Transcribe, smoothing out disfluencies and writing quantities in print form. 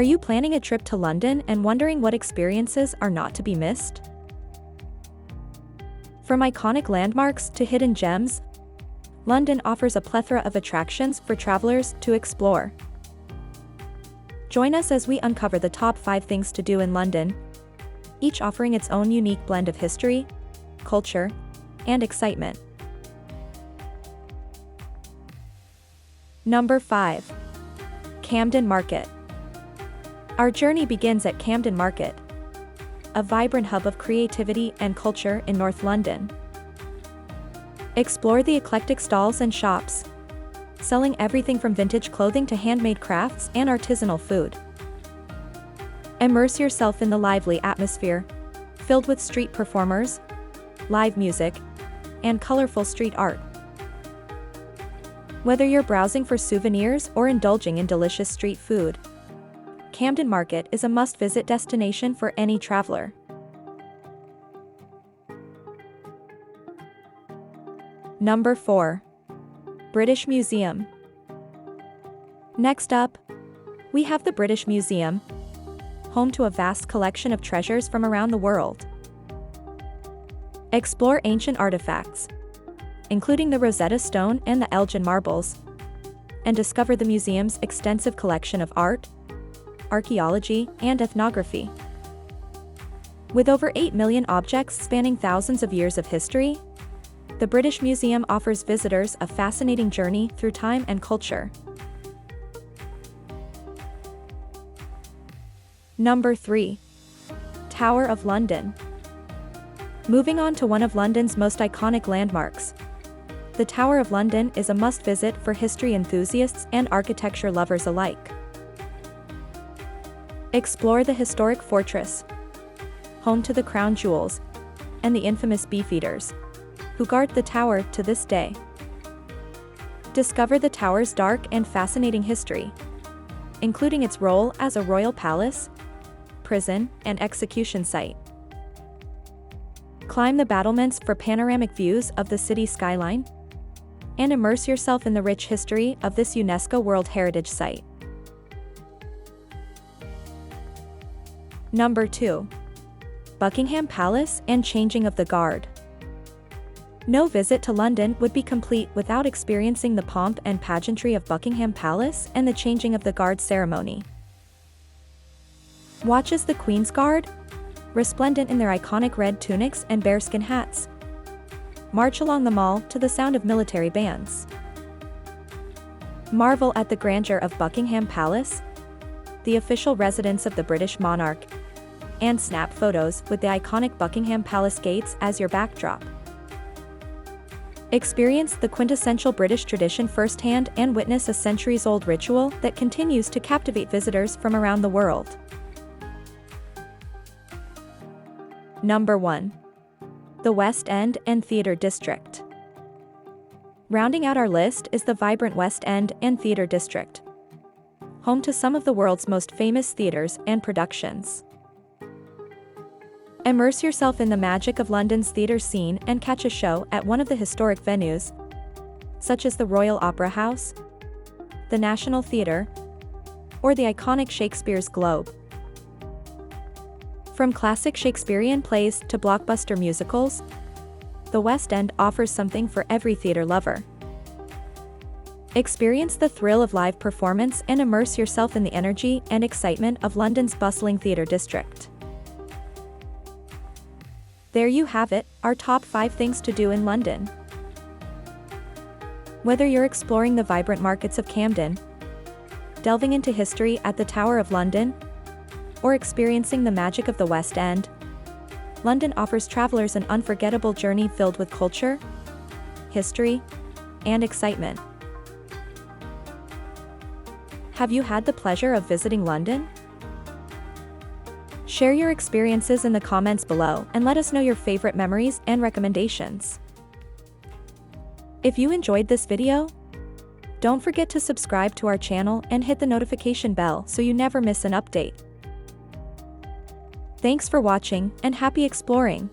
Are you planning a trip to London and wondering what experiences are not to be missed? From iconic landmarks to hidden gems, London offers a plethora of attractions for travelers to explore. Join us as we uncover the top 5 things to do in London, each offering its own unique blend of history, culture, and excitement. Number 5. Camden Market. Our journey begins at Camden Market, a vibrant hub of creativity and culture in North London. Explore the eclectic stalls and shops, selling everything from vintage clothing to handmade crafts and artisanal food. Immerse yourself in the lively atmosphere, filled with street performers, live music, and colorful street art. Whether you're browsing for souvenirs or indulging in delicious street food, Camden Market is a must-visit destination for any traveler. Number 4. British Museum. Next up, we have the British Museum, home to a vast collection of treasures from around the world. Explore ancient artifacts, including the Rosetta Stone and the Elgin marbles, and discover the museum's extensive collection of art, archaeology, and ethnography. With over 8 million objects spanning thousands of years of history, the British Museum offers visitors a fascinating journey through time and culture. Number 3. Tower of London. Moving on to one of London's most iconic landmarks, the Tower of London is a must-visit for history enthusiasts and architecture lovers alike. Explore the historic fortress, home to the crown jewels, and the infamous beefeaters, who guard the tower to this day. Discover the tower's dark and fascinating history, including its role as a royal palace, prison, and execution site. Climb the battlements for panoramic views of the city skyline, and immerse yourself in the rich history of this UNESCO World Heritage Site. Number 2. Buckingham Palace and Changing of the Guard. No visit to London would be complete without experiencing the pomp and pageantry of Buckingham Palace and the Changing of the Guard ceremony. Watch as the Queen's Guard, resplendent in their iconic red tunics and bearskin hats, march along the Mall to the sound of military bands. Marvel at the grandeur of Buckingham Palace, the official residence of the British monarch, and snap photos with the iconic Buckingham Palace gates as your backdrop. Experience the quintessential British tradition firsthand and witness a centuries-old ritual that continues to captivate visitors from around the world. Number 1. The West End and Theatre District. Rounding out our list is the vibrant West End and Theatre District, home to some of the world's most famous theatres and productions. Immerse yourself in the magic of London's theatre scene and catch a show at one of the historic venues, such as the Royal Opera House, the National Theatre, or the iconic Shakespeare's Globe. From classic Shakespearean plays to blockbuster musicals, the West End offers something for every theatre lover. Experience the thrill of live performance and immerse yourself in the energy and excitement of London's bustling theatre district. There you have it, our top 5 things to do in London. Whether you're exploring the vibrant markets of Camden, delving into history at the Tower of London, or experiencing the magic of the West End, London offers travelers an unforgettable journey filled with culture, history, and excitement. Have you had the pleasure of visiting London? Share your experiences in the comments below and let us know your favorite memories and recommendations. If you enjoyed this video, don't forget to subscribe to our channel and hit the notification bell so you never miss an update. Thanks for watching and happy exploring!